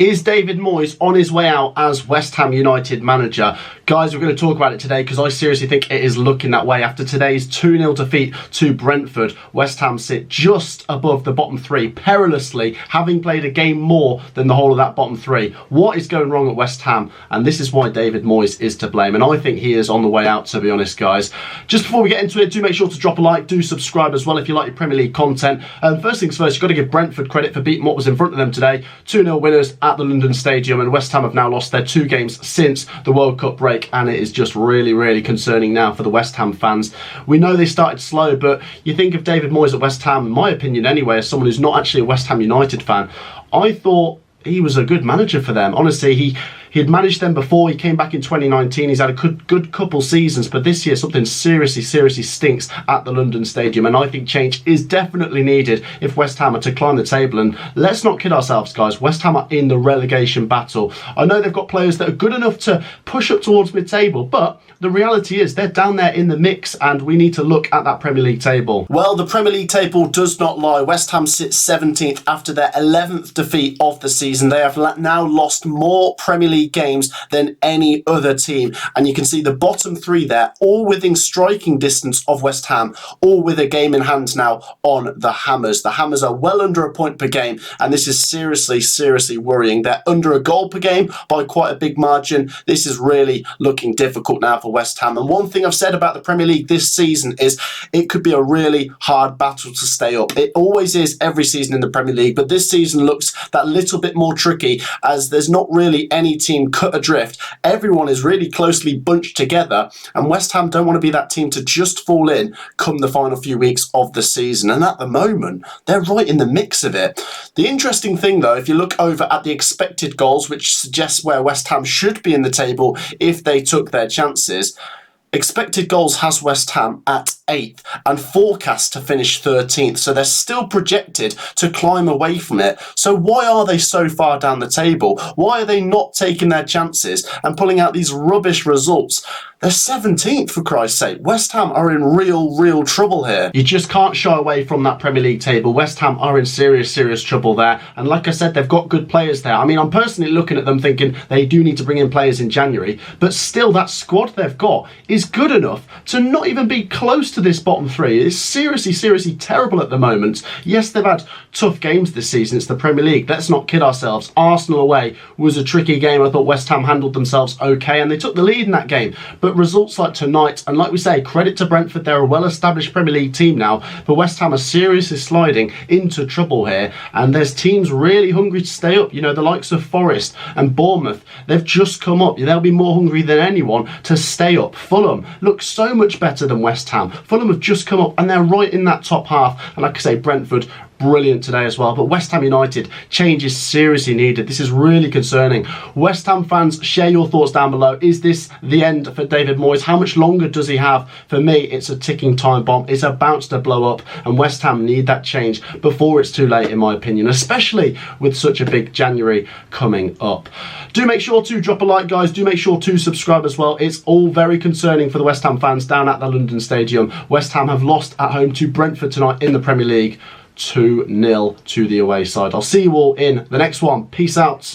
Is David Moyes on his way out as West Ham United manager? Guys, we're going to talk about it today because I seriously think it is looking that way. After today's 2-0 defeat to Brentford, West Ham sit just above the bottom three, perilously, having played a game more than the whole of that bottom three. What is going wrong at West Ham? And this is why David Moyes is to blame. And I think he is on the way out, to be honest, guys. Just before we get into it, do make sure to drop a like, do subscribe as well if you like your Premier League content. First things first, you've got to give Brentford credit for beating what was in front of them today. 2-0 winners at the London Stadium, and West Ham have now lost their 2 games since the World Cup break, and it is just really concerning now for the West Ham fans. We know they started slow, but you think of David Moyes at West Ham, in my opinion anyway, as someone who's not actually a West Ham United fan, I thought he was a good manager for them. Honestly, he had managed them before. He came back in 2019. He's had a good couple seasons, but this year something seriously stinks at the London Stadium, and I think change is definitely needed if West Ham are to climb the table. And let's not kid ourselves, guys. West Ham are in the relegation battle. I know they've got players that are good enough to push up towards mid-table, but the reality is they're down there in the mix, and we need to look at that Premier League table. Well, the Premier League table does not lie. West Ham sits 17th after their 11th defeat of the season. They have now lost more Premier League games than any other team, and you can see the bottom 3 there, all within striking distance of West Ham, all with a game in hand now on the Hammers. The Hammers are well under a point per game, and this is seriously worrying. They're under a goal per game by quite a big margin. This is really looking difficult now for West Ham, and one thing I've said about the Premier League this season is it could be a really hard battle to stay up. It always is every season in the Premier League, but this season looks that little bit more tricky, as there's not really any team cut adrift. Everyone is really closely bunched together, and West Ham don't want to be that team to just fall in come the final few weeks of the season, and at the moment they're right in the mix of it. The interesting thing though, if you look over at the expected goals, which suggests where West Ham should be in the table if they took their chances, expected goals has West Ham at 8th and forecast to finish 13th, so they're still projected to climb away from it. So why are they so far down the table? Why are they not taking their chances and pulling out these rubbish results? They're 17th, for Christ's sake. West Ham are in real trouble here. You just can't shy away from that Premier League table. West Ham are in serious trouble there, and like I said, they've got good players there. I mean, I'm personally looking at them thinking they do need to bring in players in January, but still that squad they've got is good enough to not even be close to this bottom 3. It's seriously terrible at the moment. Yes, they've had tough games this season. It's the Premier League. Let's not kid ourselves. Arsenal away was a tricky game. I thought West Ham handled themselves okay, and they took the lead in that game. But results like tonight, and like we say, credit to Brentford, they're a well-established Premier League team now, but West Ham are seriously sliding into trouble here, and there's teams really hungry to stay up. You know, the likes of Forest and Bournemouth, they've just come up. They'll be more hungry than anyone to stay up. Fulham look so much better than West Ham. Fulham have just come up, and they're right in that top half, and like I say, Brentford brilliant today as well. But West Ham United, change is seriously needed. This is really concerning. West Ham fans, share your thoughts down below. Is this the end for David Moyes? How much longer does he have? For me, it's a ticking time bomb. It's about to blow up, and West Ham need that change before it's too late, in my opinion, especially with such a big January coming up. Do make sure to drop a like, guys. Do make sure to subscribe as well. It's all very concerning for the West Ham fans down at the London Stadium. West Ham have lost at home to Brentford tonight in the Premier League, 2-0 to the away side. I'll see you all in the next one. Peace out.